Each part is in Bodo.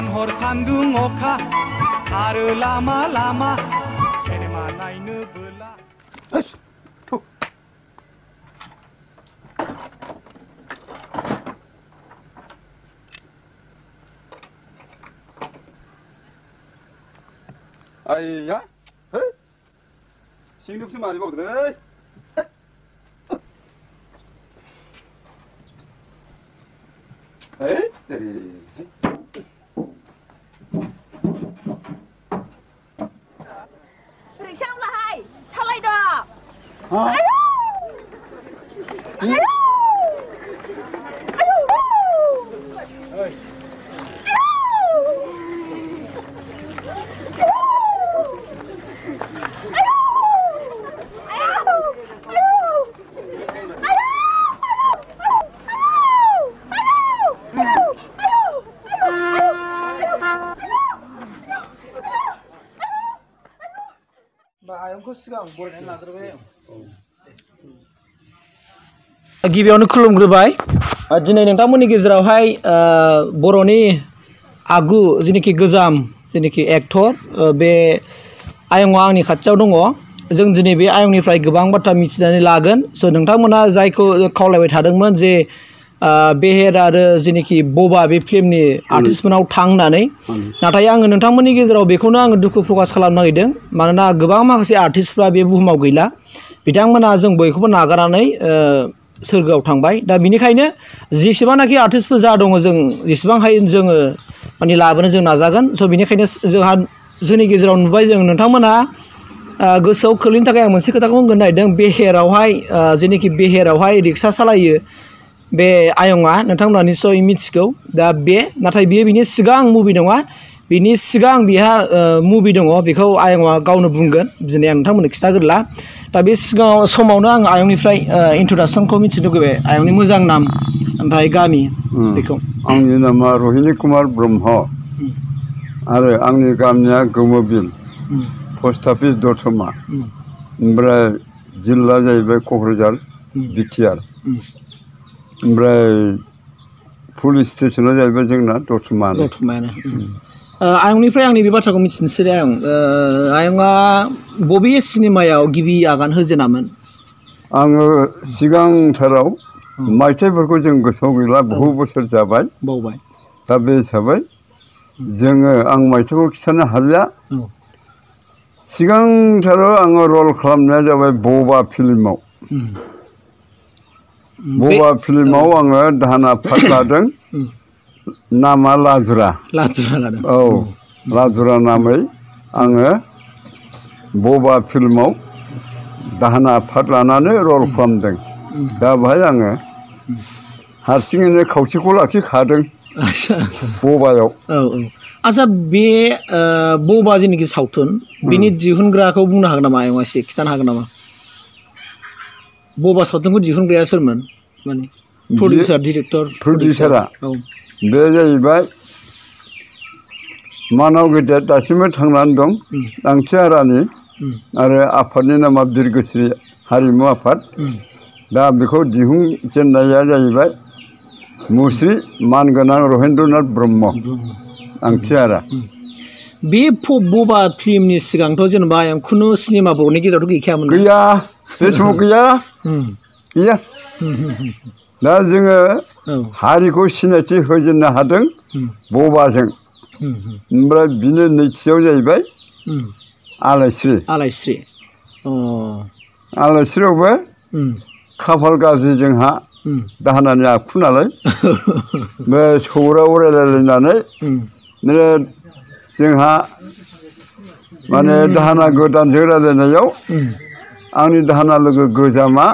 सान हर सान्दुं अखा आरो लामा लामा सिनेमा नायनो बोला 아이야, 신경 좀 많이 먹거든. 에이, Rừng xong là hai, sao lại được? Hả? गिबियावनो खुलुमग्रोबाय दिनै नोंथांमोननि गेजेरावहाय बर'नि आगु जेनेखि गोजाम जेनेखि एक्टर बे आयंआ आंनि खाथियाव दङ जों दिनै बे आयंनिफ्राय गोबां बाथ्रा मिथिनानै लागोन स' नोंथांमोना जायखौ खावलायबाय थादोंमोन जे बेहेर आरो जेनेखि बबा बे फिल्मनि आर्टिस्टफोरनाव थांनानै नाथाय आङो नोंथांमोननि गेजेराव बेखौनो आङो दुखु प्रकाश खालामनो नागिरदों मानोना गोबां माखासे आर्टिस्टफ्रा बे बुहुमाव गैला बिथांमोना जों बयखौबो नागारनानै सोरगोआव थांबाय दा बिनिखायनो जेसेबांनाखि आर्टिस्टफोर जा दङ जों जेसेबां हायो जोङो माने लाबोनो जों नाजागोन स' बिनिखायनो जोंहा जोंनि गेजेराव नुबाय जों नोंथांमोना गोसोआव खोलैनो थाखाय आं मोनसे खोथाखौ बुंनो नागिरदों बेहेरावहाय जेनेखि बेहेरावहाय रिक्सा सालायो बे आयंआ नोंथांमोना निस्सय मिथिगौ दा बे नाथाय बियो बिनि सिगां मुभि नङा बिनि सिगां बिहा मुभि दङ बेखौ आयंआ गावनो बुंगोन दिनै आं नोंथांमोननो खिथागोरला दा बे सिगाङाव समावनो आं आयंनिफ्राय इन्ट्रडाक्सनखौ मिथिनो लुगैबाय आयंनि मोजां नाम ओमफ्राय गामि बेखौ आंनि नामा रहिनी कुमार ब्रह्म आरो आंनि गामिया गोमोबिल पोस्ट अफिस दतमा ओमफ्राय जिल्ला जाहैबाय क'क्राझार बिटिआर ओमफ्राय पुलिस स्टेसना जाहैबाय जोंना दतमायानो आयंनिफ्राय आंनि बे बाथ्राखौ मिथिनोसै आयंआ बबे सिनेमायाव गिबि आगान होजेनामोन आङो सिगांथाराव मायथाइफोरखौ जों गोसोआव गैला बहु बोसोर जाबाय बावबाय दा बे हिसाबै जोङो आं मायथाइखौ खिथानो हालिया सिगांथाराव आङो रल खालामनाया जाबाय बबा फिल्माव बबा फिल्माव आङो दाहोना पार्ट लादों नामा लाजुरा लादों औ लाजुरा नामै आङो बबा फिल्माव दाहोना पार्ट लानानै रल खालामदों दा बेहाय आङो हारसिङैनो खावसेखौ लाखिखादों बबायाव आच्छा बे बबा जेनाखि सावथुन बेनि दिहुनग्राखौ बुंनो हागोन नामा आयंआ एसे खिथानो हागोन नामा बबा सावथुनखौ दिहुनग्राया सोरमोन माने प्रडिउसार डिरेक्टर प्रडिउसारा बे जाहैबाय मानाव गेदेर दासिमबो थांनानै दं दांथियारानि आरो आफादनि नामा बिरगोस्रि हारिमु आफाद दा बेखौ दिहुनजेननाया जाहैबाय मुस्रि मानगोनां रहेन्द्रनाथ ब्रह्म आंथियारा बे बबा फिल्मनि सिगांथ' जेनेबा खुनु सिनेमा बर'नि गेजेरावथ' गैखायामोन गैया बे समाव गैया दा जोङो हारिखौ सिनायथि होजेननो हादों बबाजों ओमफ्राय बिनो नैथियाव जाहैबाय आलायस्रियावबो खाफाल गाज्रि जोंहा दाहोनानि आखु नालाय बे सौराव रायलायलायनानै जोंहा माने दाहोना गोदानजों रायलायनायाव आंनि दाहोना लोगो गोजामा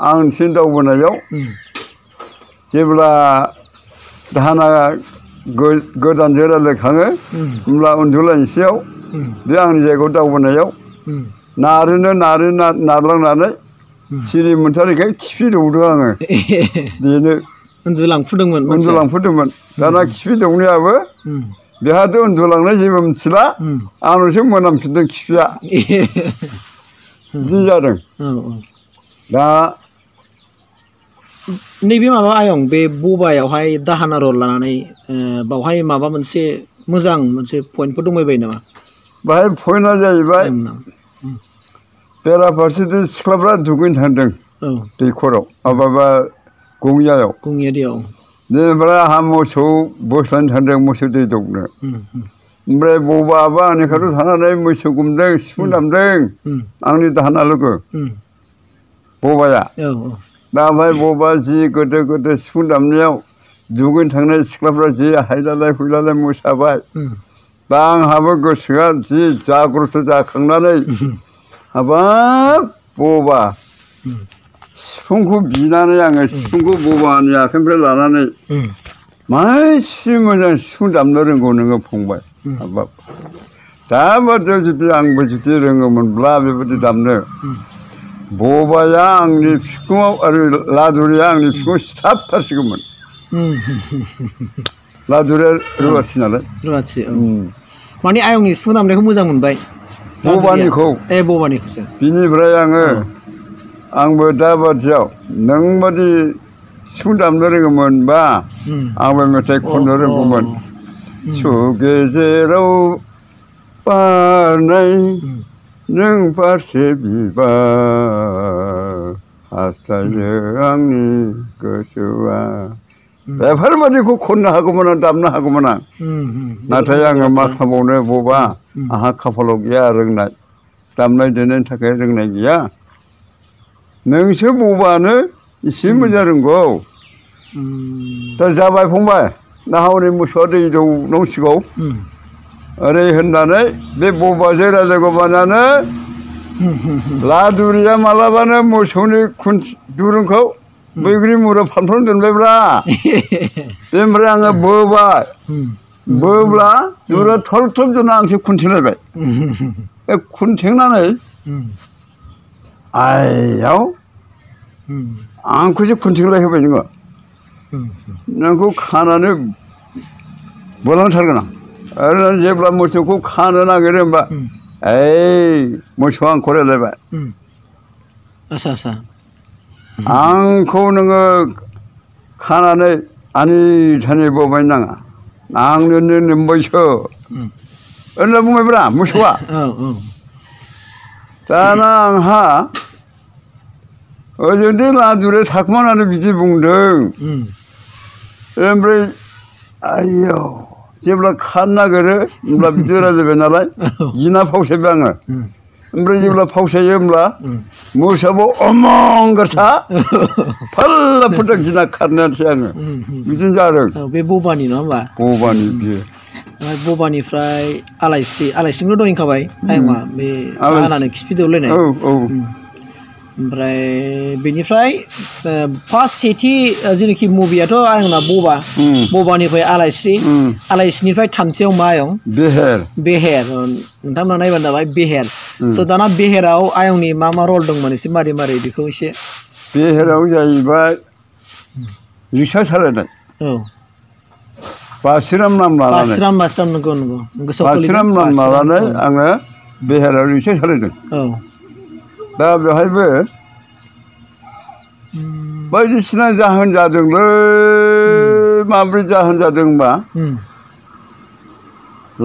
आंसिम दावबोनायाव जेब्ला दाहोना गोदानजों रायलायखाङो होमब्ला उन्दुलायनोसैयाव बे आंनि जायगायाव दावबोनायाव नारलांनानै सिरि मोनथारैखाय खिफि दौदों आङो बेनो उन्दुलांफुदोंमोन दाना खिफि दौनायाबो बेहाथ' उन्दुलांनाय जेबो मिथिला आंनावसो मोनामफिनदों खिफिया बिदि जादों दा नैबे माबा आयं बे बबायावहाय दाहोना रल लानानै बावहाय माबा मोनसे मोजां मोनसे पइन्टफोर दंबायबायो नामा? बाहाय पइन्टआ जाहैबाय बेराफारसेथिं सिख्लाफ्रा दुगैनो थांदों औ दैखराव माबा गङियायाव गङिया दैयाव बेनिफ्राय आंहा मोसौ बोस्लायनो थांदों मोसौ दै दौनो ओमफ्राय बबाबा आंनि खाथियाव थानानै मोसौ गुमदों सिफुं दामदों आंनि दाहोना लोगो बबाया औ दा ओमफ्राय बबा जि गोदो गोदो सिफुं दामनायाव दुगैनो थांनाय सिख्लाफ्रा जि हायलालाय हुइलालाय मोसाबाय दा आंहाबो गोसोआ जि जाग्रथ जाखांनानै हाबाब बबा सिफुंखौ बिनानै आङो सिफुंखौ बबानि आखाइनिफ्राय लानानै मासि मोजां सिफुं दामनो रोंगौ नोङो फंबाय हाबाब दाबादियाव जुदि आंबो जुदि रोङोमोनब्ला बेबायदि दामनो बबाया आंनि बिखुङाव आरो लादुरिया आंनि बिखुङाव सिथाबथारसिगौमोन लादुरिया रुवाथि नालाय रुवाथि औ माने आयंनि सिफुं दामनायखौ मोजां मोनबाय बबानिखौ बबानिखौसो बिनिफ्राय आंबो दाबादियाव नोंबादि सिफुं दामनो रोङोमोनबा आंबो मेथाइ खननो रोंगौमोन सु गेजेराव बारनाय नों बारसे बिबार हास्थायो आंनि गोसोआ बेफोरबादिखौ खननो हागौमोन आं दामनो हागौमोन आं नाथाय आङो मा खालामबावनो बबा आंहा खाफालाव गैया रोंनाय दामनाय देनायनि थाखाय रोंनाय गैया नोंसो बबानो एसे मोजां रोंगौ दा जाबाय फंबाय दा हनै मोसौआ दै दौनांसिगौ ओरै होननानै बे बबाजों रायज्लायगौबानानो लादुरिया मालाबानो मोसौनि दुरुंखौ बैग्रि मुरा फानफ्राव दोनबायब्रा बेनिफ्राय आङो बोबाय बोब्ला दुरुंआ थल थल जोंना आंसो खुन्थिंलायबाय बे खुन्थिंनानै आइयाव आंखौसो खुन्थिंलाय होबाय नोङो नोंखौ खानानै बोलांथारगोन आं आरो जेब्ला मोसौखौ खानो नागिरो होनबा मोसौआ आंखौ रायलायबाय आसा आंखौ नोङो खानानै आनि थानि बोबाय नाङा आंनो नोमबायसो होनना बुंबायब्रा मोसौआ दाना आंहा ओजोंदि लादुरिया थाखुमानानै बिदि बुंदों ओमफ्राय आइयौ जेब्ला खानो नागिरो होमब्ला बिदि रायज्लायबाय नालाय गिना फावसायबाय आङो ओमफ्राय जेब्ला फावसायो होमब्ला मोसाबो अमंगारसा फाल्ला फुल्ला गिना खारनायानोसै आङो बिदिनो जादों बे बबानि नङा होमबा बबानि बियो बबानिफ्राय आलाइसिंल' दं होनखाबाय आयंआ बे हानानै खिफि दौलायनाय ओमफ्राय बेनिफ्राय फार्स्ट सेथि जेनाखि मुभियाथ' आंना बबानिफ्राय आलाइस्रिनिफ्राय थामथियाव मा आयं बेहेर नोंथांमोना नायबानो जाबाय बेहेर स' दाना बेहेराव आयंनि मा रल दंमोन एसे मारै बेखौ एसे बेहेराव जाहैबाय रिक्सा सालायनाय बासिराम नाम लानानै नंगौ बासिराम नाम लानानै आङो बेहेराव रिक्सा सालायदों दा बेवहायबो बायदिसिना जाहोन जादोंलै माब्रै जाहोन जादों होनबा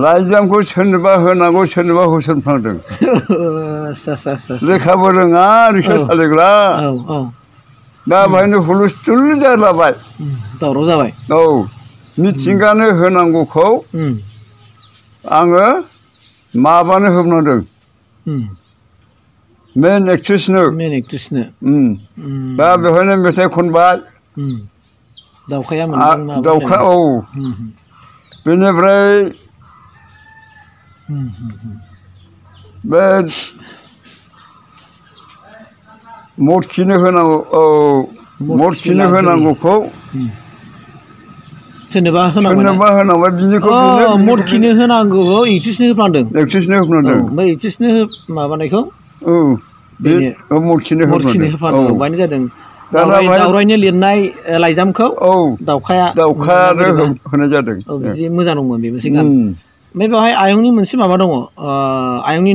लाइजामखौ सोरनोबा होनांगौ सोरनोबा होसनफ्लांदों लेखाबो रोङा रिक्सा सालायग्रा दा बेहायनो हुलुस्थुल जालाबाय दावराव जाबाय मिथिंगानो होनांगौखौ आङो माबानो होबनांदों मेन एक्ट्रेसनो दा बेवहायनो मेथाइ खनबाय दावखाया बेनिफ्राय बे मदखिनो होनांगौखौ सोरनोबा होनांबाय बिनिखौ मदखिनो होनांगौखौ एक्ट्रेसनो होफ्लांदों ओमफ्राय एक्ट्रेसनो माबानायखौ मदखिनो होफ्लांदों जादों दावरायनो लिरनाय लाइजामखौ दावखायानो होनाय जादों बिदि मोजां दंमोन बे मोनसे गान ओमफ्राय बेवहाय आयंनि मोनसे माबा दङ आयंनि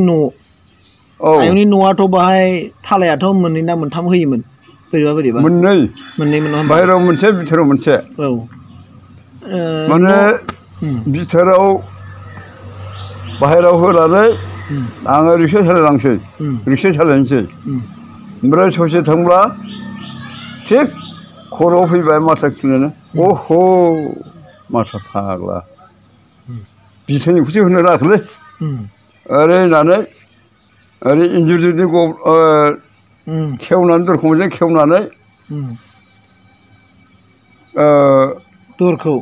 न'आथ' बाहाय थालायाथ' मोननै ना मोनथाम होयोमोन बोरैबा मोननै मोननै बाहेरायाव मोनसे बिथोराव मोनसे औ माने बिथोराव बाहेरायाव होनानै आङो रिक्सा सालायलांसै रिक्सा सालायनोसै ओमफ्राय ससे थांब्ला थिग खर'आव फैबाय माथा खिनानै अह' माथा फाग्ला बिथोरनिखौसो होनो रोङाखैलै ओरै होननानै ओरै इन्जुरजों खेवनानै दरखंजों खेवनानै दरखौ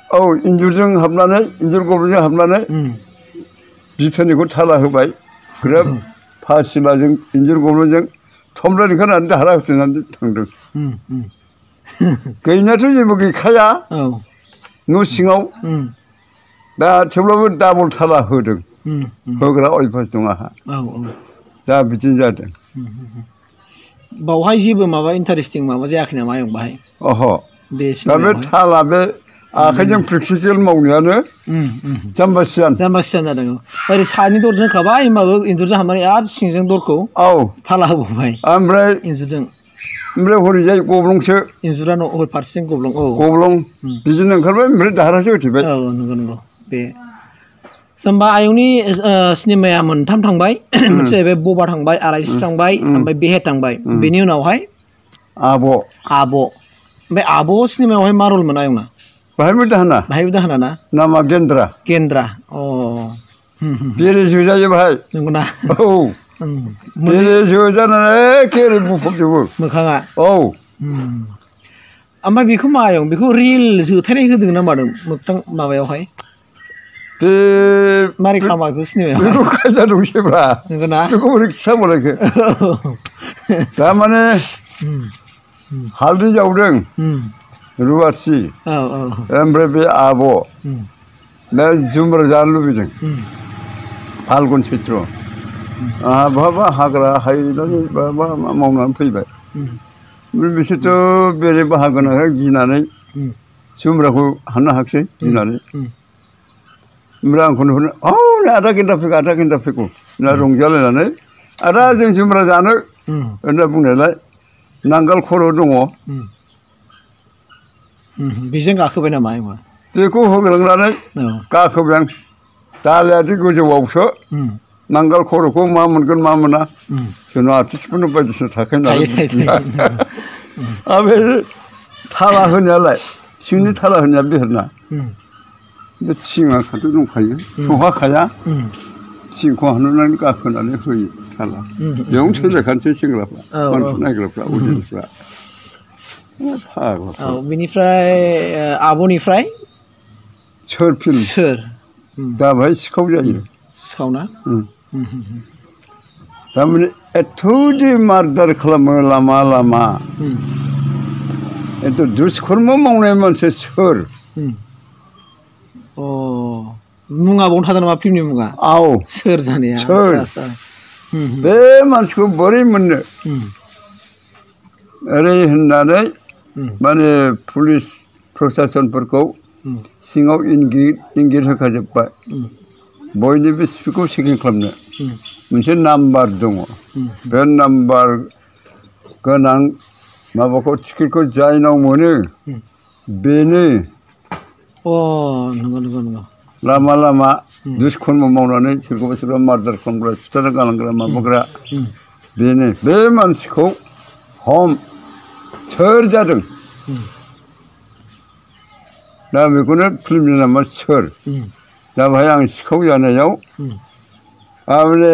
औ इन्जुरजों हाबनानै इन्जुर गब्लंजों हाबनानै बिथोरनिखौ थाला होबाय ग्रोब फासिलाजों इन्जुर गब्लंजों थमब्लेट ओंखारनानै दाहारा होथेनानै थांदों गैनायाथ' जेबो गैखाया न' सिङाव दा थेवब्लाबो डाबल थाला होदों होग्रा अयभास दं आंहा दा बिदिनो जादों बावहाय जेबो माबा इन्टारेस्टिं माबा जायाखै नामा आयं बाहाय अह' दा बे थाला बे आखाइजों प्रेक्टिकेल मावनायानो जाम्बासियान जादों ओरै सानि दरजों होखाबाय होमबाबो इन्जुरजों हाबनानै आरो सिंजों दरखौ थाला होबावबाय ओमफ्राय इन्जुरजों हरैजाय गब्लंसो इन्जुरा हरै फारसेजों गब्लं बिदिनो ओंखारबाय ओमफ्राय दाहारासो होथेबाय नंगौ बे होमबा आयंनि सिनेमाया मोनथाम थांबाय मोनसे जाहैबाय बबा थांबाय आलायस्रि थांबाय ओमफ्राय बेहेर थांबाय बेनि उनावहाय आब' ओमफ्राय आब' सिनेमायावहाय मा रलमोन आयंना बाहायबो दाहोना ना नामा गेन्द्रा बेरे जोजायो बाहाय नंगौना औ बेरे जोजानानै एखे बुफबजोबो मोखाङा औ ओमफ्राय बेखौ मा आयं बेखौ रिल जोथायनाय होदों ना मादों मोगथां माबायावहाय बे मारै खामाखौ सिनेमायाव बेखौ खायदा दंसैब्रा नंगौना बेखौ बोरै खिथाबावलायखो थारमाने हालदै जावदों रुवाथि ओमफ्राय बे आब' दा जुमब्रा जानो लुबैदों फाल्गुन सैत्र आंहा बहाबा हाग्रा हायनानै बा मावनानै फैबाय ओमफ्राय बिसोरथ' बेरे बाहागो नालाय गिनानै जुमब्राखौ हाननो हायाखिसै गिनानै ओमफ्राय आंखौ नुहुरनो औ आदा गेन्दा फैगौ ना रंजालायनानै आदा जों जुमब्रा जानो होनना बुंनायलाय नांगोल खर' दङ बेजों गाखोबाय नामा आयंआ बेखौ होग्लांनानै गाखोबाय आं दालायादि गोजौआवसो नांगोल खर'खौ मा मोनगोन मा मोना जोंना आर्टिस्टफोरनो बायदिसिना थाखायो नालाय ओमफ्राय थाला होनायालाय सिंनि थाला होनाया बेहेरना बे थिङा खाथियाव दंखायो सहाखाया थिंखौ हानहरनानै गाखोनानै होयो थाला बेयावनो थैलायखानोसै सेंग्राफ्रा मानसि नायग्राफ्रा अडियेन्सफ्रा बेनिफ्राय आब'निफ्राय सोर दा बाहाय सिखाव जायो सिखावना थारमाने एथ'दि मार्डार खालामो लामा एथ' दुष्कर्म मावनाय मानसि सोर मुङा बावनो थादों नामा फिल्मनि मुङा सोर जानाया बे मानसिखौ बोरै मोननो ओरै होननानै माने पुलिस प्रसासनफोरखौ सिङाव इंगित होखाजोब्बाय बयनिबो स्पिडखौ चेकिं खालामनो मोनसे नाम्बार दङ बे नाम्बार गोनां माबाखौ टिकेटखौ जायनाव मोनो बेनो नंगौ लामा दुष्कर्म मावनानै सोरखौबा मार्डार खालामग्रा सुथारना गालांग्रा माबाग्रा बेनो बे मानसिखौ हम सोर जादों दा बेखौनो फिल्मनि नामा सोर दा बेहाय आं सिखाव जानायाव माने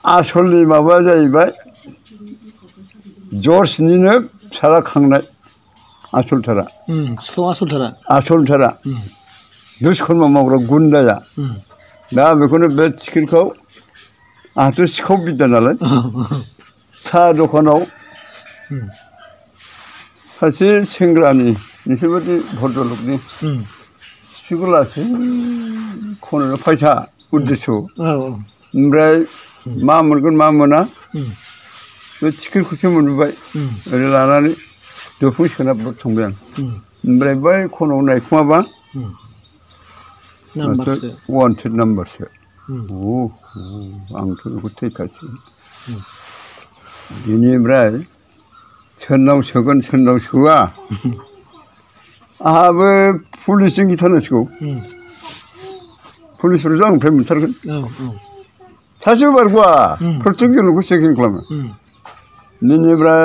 आसलनि माबाया जाहैबाय जर्जनिनो फिसाला खांनाय आसलथारा दुष्कर्म मावग्रा गुन्दाया दा बेखौनो बे टिकेटखौ आंहाथ' सिखाव बिद्दा नालाय साहा दखानाव सासे सेंग्रानि नोंसोरबायदि भद्रलोकनि सिपिखौ लासै खनो फैसा उद्देश्य ओमफ्राय मा मोनगोन मा मोना बे टिकेटखौसो मोनबोबाय ओरै लानानै दुफुं सोनाब थांबाय आं ओमफ्राय बै खनाव नायखुमाबा वान्टेड नाम्बारसो आंथ' बेखौ थैखासै बेनिफ्राय सोरनाव सोगोन सोरनाव सोआ आंहाबो पुलिसजों गिथारनांसिगौ पुलिसफोरजों आंनिफ्राय मोनथारगोन सासेबो बारग'आ प्रत्येक जनखौ चेकिं खालामो बेनिफ्राय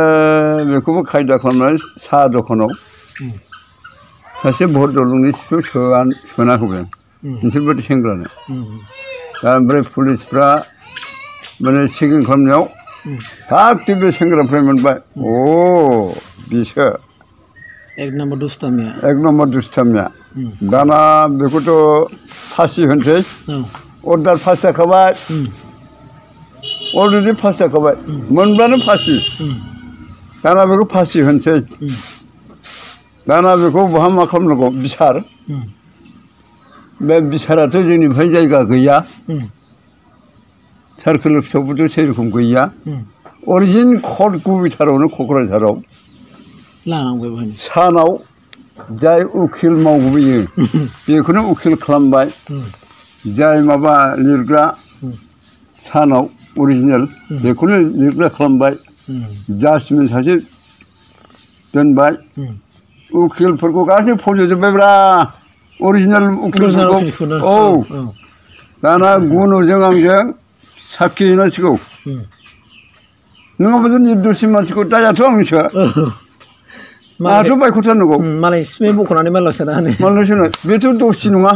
बेखौबो खायदा खालामनानै साहा दखानाव सासे भट दलंनि सिखौ सोना होबाय मोनसे बायदि सेंग्रानो दा ओमफ्राय पुलिसफ्रा माने चेकिं खालामनायाव थागथि बे सेंग्रानिफ्राय मोनबाय अ बिसो एक नम्बर दुस्तामिया दाना बेखौथ' फासि होनोसै अर्डार पास जाखाबाय अलरेडि पास जाखाबाय मोनब्लानो फासि दाना बेखौ फासि होनोसै दाना बेखौ बहा मा खालामनांगौ बिसार बे बिसाराथ' जोंनिफ्राय जायगा गैया सार्कोल अफिसावबोथ' सेरखम गैया अरिजिन कर्ट गुबैथारावनो क'क्राझाराव सानाव जाय उकिल मावबोयो बेखौनो उकिल खालामबाय जाय माबा लिरग्रा सानाव अरिजिनेल बेखौनो लिरग्रा खालामबाय जास्टमेन्ट सासे दोनबाय उकिलफोरखौ गासैबो फज'जोब्बायब्रा अरिजिनेल उकिलफोरखौ औ दाना गुनुजों आंजों साखि होनांसिगौ नङाबाथ' निर्दोषि मानसिखौ दायाथ' आंनिसो आंहाथ' बायख'थारनांगौ मालाय सिमे बख'नानै मालाय सोना होनो बेथ' दसि नङा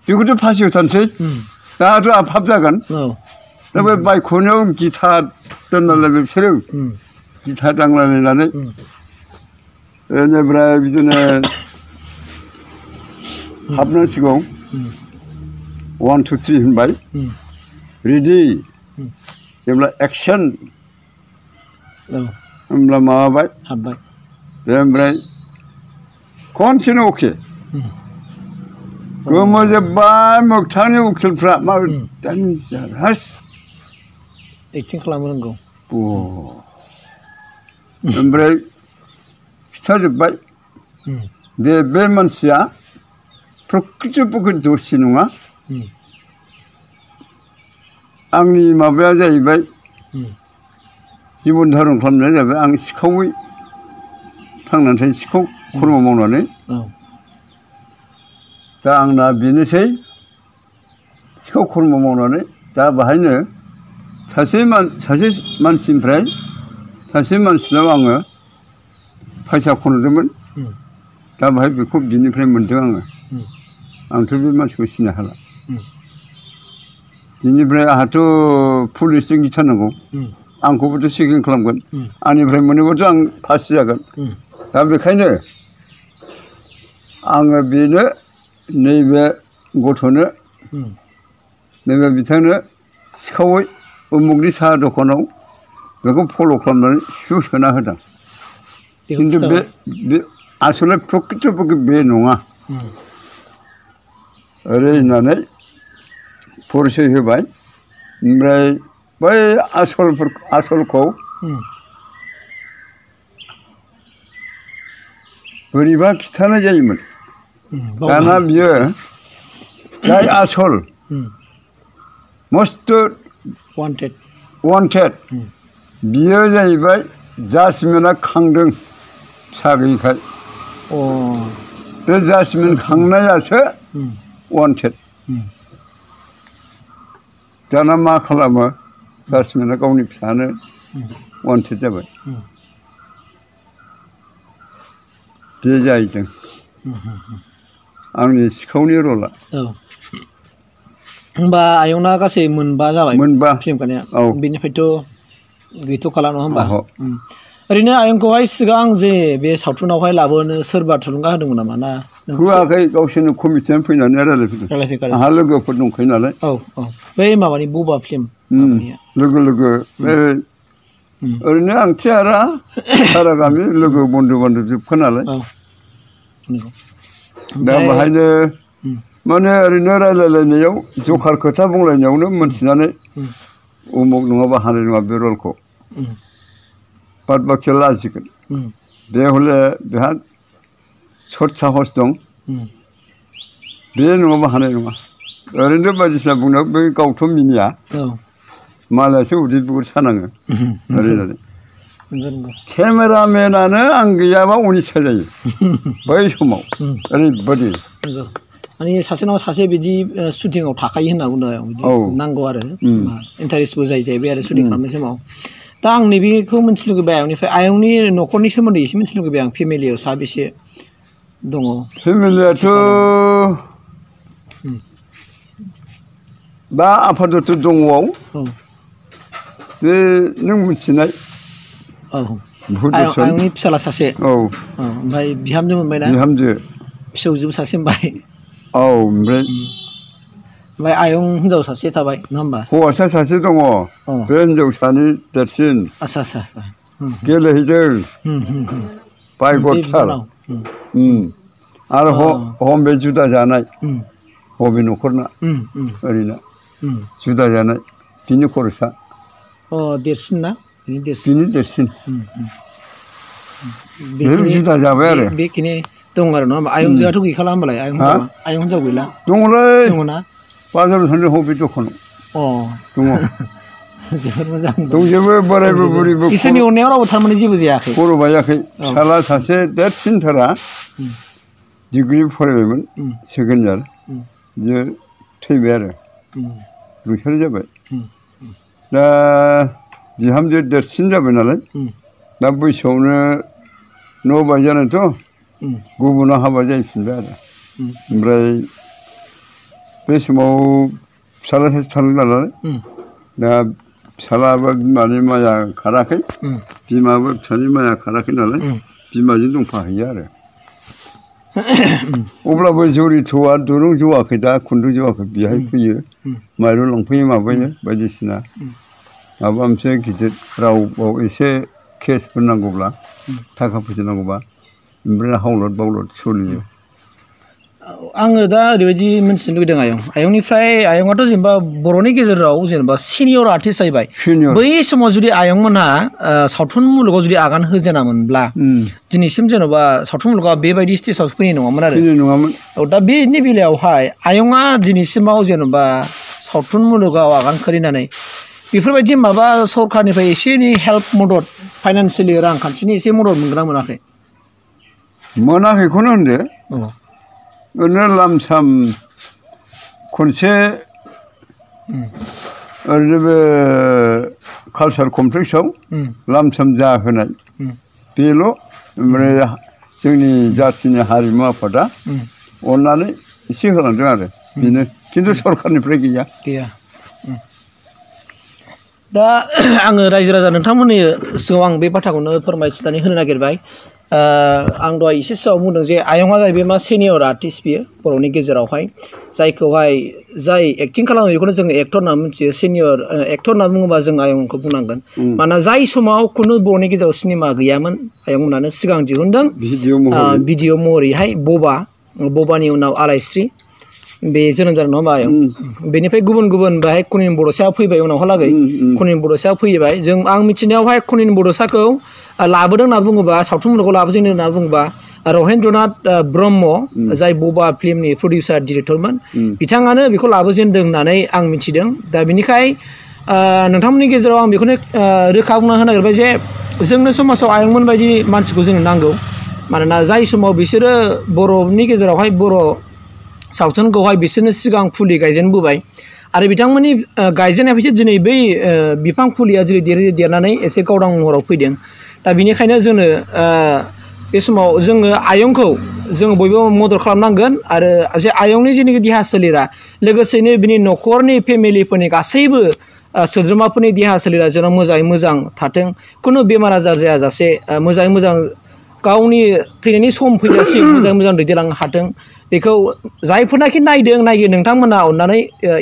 बेखौथ' फासि होथारनोसै दाथ' आफाब जागोन दा बे बायख'नायाव गिटार दोननालाय बिसोरो गिटार दांलायलायनानै बेनिफ्राय बिदिनो हाबनांसिगौ 1 2 3 होनबाय रेडि जेब्ला एक्सन होमब्ला माबाबाय हाबबाय ओमफ्राय खनसेनो अके गोमोजोब्बाय मोगथांनि उकिलफ्रा मा डेन्जारास एक्टिं खालामनो रोंगौ ओमफ्राय खिथाजोब्बाय दे बे मानसिया प्रकृतपक्षै दसि नङा आंनि माबाया जाहैबाय जिबन धारन खालामनाया जाबाय आं सिखावै थांनानै थायो सिखाव खर्म मावनानै दा आंना बेनोसै सिखाव खर्म मावनानै दा बाहायनो सासे मानसिनिफ्राय सासे मानसिनाव आङो फैसा खनदोंमोन दा बाहाय बेखौ बिनिफ्राय मोन्दों आङो आंथ' बे मानसिखौ सिनाय हाला बिनिफ्राय आंहाथ' पुलिसजों गिथारनांगौ आंखौबोथ' चेकिं खालामगोन आंनिफ्राय मोनोबाथ' आं फासि जागोन दा बेखायनो आङो बेनो नैबे गथ'नो नैबे बिथांनो सिखावै उमुगनि साहा दखानाव बेखौ फल' खालामनानै सिखौ सोना होदों खिन्थु बे आसले प्रकृतपक्षै बे नङा ओरै होननानै परिचय होबाय ओमफ्राय बै आसलखौ बोरैबा खिथानाय जायोमोन दाना बियो जाय आसल मस्ट वान्टेड बियो जाहैबाय जास्टमेन्टआ खांदों फिसा गैयिखाय बे जास्टमेन्ट खांनायासो वान्टेड दाना मा खालामो जास्टमेन्टआ गावनि फिसानो वान्टेड जाबाय बे जाहैदों आंनि सिखावनि रला होमबा आयंना गासै मोनबा जाबाय फिल्म गानाया बेनिफ्रायथ' गैथ'खाला नङा होमबा ओरैनो आयंखौहाय सिगां जे बे सावथुनावहाय लाबोनो सोरबा थुलुंगा होदोंमोन नामा ना होआखै गावसोरनो कमिटियानो फैनानै रायलायफैदों आंहा लोगोफोर दंखायो नालाय बै माबानि बबा फिल्म लोगो बे ओरैनो आंथि आरा सारा गामि लोगो बन्धु बान्धब जोबखा नालाय दा बाहायनो माने ओरैनो रायलायलायनायाव जखार खोथा बुंलायनायावनो मोनथिनानै उमुक नङाबा हानाय नङा बे रलखौ बाद बाखिया लाजिगोन बे हले बेहा सत साहस दं बे नङाबा हानाय नङा ओरैनो बायदिसिना बुंनायाव बे गावथ' मिनिया मालायासो उदै बुगुर सानाङो ओरैनो नंगौ नंगौ केमेरामेनानो आं गैयाबा अनिस्सा जायो बै समाव ओरैबायदि नंगौ माने सासेनाव सासे बिदि शुटिंआव थाखायो होनना बुंदों बिदि नांगौ आरो इन्टारेस्टबो जायो जाहैबाय आरो शुटिं खालामनाय समाव दा आं नैबेखौ मिन्थिनो लुगैबाय आयंनिफ्राय आयंनि न'खरनि सोमोन्दै एसे मिन्थिनो लुगैबाय आं फेमिलियाव साबेसे दङ फेमिलियाथ' दा आफादत दङआव बे नों मिथिनाय आयंनि फिसाला सासे औ ओमफ्राय बिहामजो मोनबायना बिहामजो फिसौजोबो सासे मोनबाय औ ओमफ्राय आयं हिनजाव सासे थाबाय नङा होमबा हौवासा सासे दङ बे हिनजावसानि देरसिन आच्छा आच्छा आच्छा गेलेहैदों बायगरथार आरो हम बे जुदा जानाय हबे न'खरना ओरैनो जुदा जानाय बिनि खरसा देरसिन ना बिनि देरसिन जुदा जाबाय आरो बेखिनि दं आरो नङा होमबा आयंजोआथ' गैखाला होमबालाय आयं हिनजाव गैला दङलै दङना बाजाराव थांदों हबे दखानाव दङ जोबोद मोजां दंजोबो बोरायबो बुरैबो इसोरनि अननायाव रावबो थारमाने जेबो जायाखै खर' बायाखै फिसाला सासे देरसिनथारा डिग्रि फरायबायमोन सेकेन्ड इयार बियो थैबाय आरो रुंसारि जाबाय दा बिहामजो देरसिन जाबाय नालाय दा बैसोआवनो न' बायजानायथ' गुबुनाव हाबा जाहैफिनबाय आरो ओमफ्राय बे समाव फिसाला सासे थानो नालाय दा फिसालाबो बिमानि माया खाराखै बिमाबो फिसानि माया खाराखै नालाय बिमाजों दंफाहैयो आरो अब्लाबो जरिथ'आ दुरुं जौवाखै दा खुन्दुं जौवाखै बेहाय फैयो माइरं लांफैयो माबायो बायदिसिना माबा मोनसे गिदिर रावआव एसे केसफोर नांगौब्ला थाखा फैसा नांगौबा ओमफ्राय हावलत बावलत सोलियो आङो दा ओरैबायदि मिन्थिनो लुगैदों आयंनिफ्राय आयंआथ' जेनेबा बर'नि गेजेराव जेनेबा सिनियर आर्टिस्ट जाहैबाय बै समाव जुदि आयंमोनहा सावथुन मुलुगाव जुदि आगान होजेनामोनब्ला दिनैसिम जेन'बा सावथुन मुलुगा बेबायदि स्टेजाव फैनाय नङामोन आरो दा बेनि बेलायावहाय आयंआ दिनैसिमाव जेन'बा सावथुन मुलुगाव आगान खोलैनानै बेफोरबायदि माबा सरकारनिफ्राय एसे एनै हेल्प मदद फाइनान्सियेलि रांखान्थिनि एसे मदद मोनगोन ना मोनाखै मोनाखैखौनो होनदो ओरैनो लामसाम खनसे ओरैनो बे कालसार कमप्लेक्सआव लामसाम जाहोनाय बेल' ओमफ्राय जोंनि जाथिनि हारिमु आफादा अननानै एसे होलांदों आरो बेनो खिन्थु सरकारनिफ्राय गैया दा आङो रायजो राजा नोंथांमोननि सिगाङाव आं बे बाथ्राखौनो फोरमायथिनानै होनो नागिरबाय आं दहाय एसे सिगाङाव बुंदों जे आयंआ जाहैबाय मा सिनियर आर्टिस्ट बियो बर'नि गेजेरावहाय जायखौहाय जाय एक्टिं खालामो बेखौनो जोङो एक्टर होनना मिथियो सिनियर एक्टर होनना बुङोबा जों आयंखौ बुंनांगोन मानोना जाय समाव खुनु बर'नि गेजेराव सिनेमा गैयामोन आयंमोनानो सिगां दिहुनदों भिडिअ महरैहाय बबानि उनाव आलायस्रि बे जोनोम जादों नङा होमबा आयं बेनिफ्राय गुबुन गुबुन बेहाय खनिन बड'साया फैबाय उनावहालागै खनिन बड'साया फैबाय जों आं मिथिनायावहाय खनिन बड'साखौ लाबोदों होनना बुङोबा सावथुन मुलुगाव लाबोजेनदों होनना बुङोबा रहेन्द्रनाथ ब्रह्म जाय बबा फिल्मनि प्रडिउसार डिरेक्टरमोन बिथाङानो बेखौ लाबोजेनदों होननानै आं मिथिदों दा बेनिखाय नोंथांमोननि गेजेराव आं बेखौनो रोखा बुंना होनो नागिरबाय जे जोंनो समाजाव आयंमोन बायदि मानसिखौ जोंनो नांगौ मानोना जाय समाव बिसोरो बर'नि गेजेरावहाय बर' सावथुनखौहाय बिसोरनो सिगां फुलि गायजेनबोबाय आरो बिथांमोननि गायजेननायनिफ्रायसो दिनै बै बिफां फुलिया जेरै देरनानै एसे गावदां महराव फैदों दा बेनिखायनो जोंनो बे समाव जोङो आयंखौ जोङो बयबो मदद खालामनांगोन आरो जे आयंनि जेनाखि देहा सोलेरा लोगोसेनो बिनि न'खरनि फेमिलिफोरनि गासैबो सोद्रोमाफोरनि देहा सोलेरा जेन' मोजाङै मोजां थाथों खुनु बेमार आजार जायाजासे मोजाङै मोजां गावनि थैनायनि सम फैजासिम मोजाङै मोजां दैदेनलांनो हाथों बेखौ जायफोरनाखि नायदों नोंथांमोना अननानै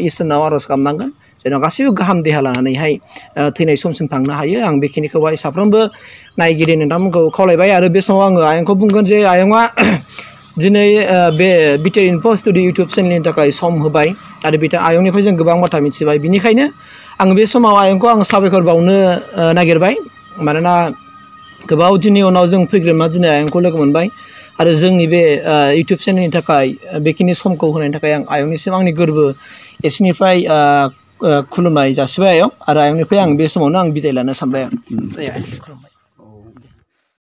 इसोरनाव आर'ज खालामनांगोन जेन' गासैबो गाहाम देहा लानानैहाय थैनाय समसिम थांनो हायो आं बेखिनिखौहाय साफ्रोमबो नायगिरि नोंथांमोनखौ खावलायबाय आरो बे समाव आङो आयंखौ बुंगोन जे आयंआ दिनै बे बिटिआर इनफो स्टुडिअ इउटुब चेनेलनि थाखाय सम होबाय आरो आयंनिफ्राय जों गोबां बाथ्रा मिथिबाय बिनिखायनो आं बे समाव आयंखौ आं साबायखर बावनो नागिरबाय मानोना गोबाव दिननि उनाव जों फैग्रोमना दिनै आयंखौ लोगो मोनबाय आरो जोंनि बे इउटुब चेनेलनि थाखाय बेखिनि समखौ होनायनि थाखाय आं आयंनिसिम आंनि गोरबो एसेनिफ्राय खुलुमनाय जासिबाय आयं आरो आयंनिफ्राय आं बे समावनो आं बिदाय लानो सानबाय आं खुलुमबाय।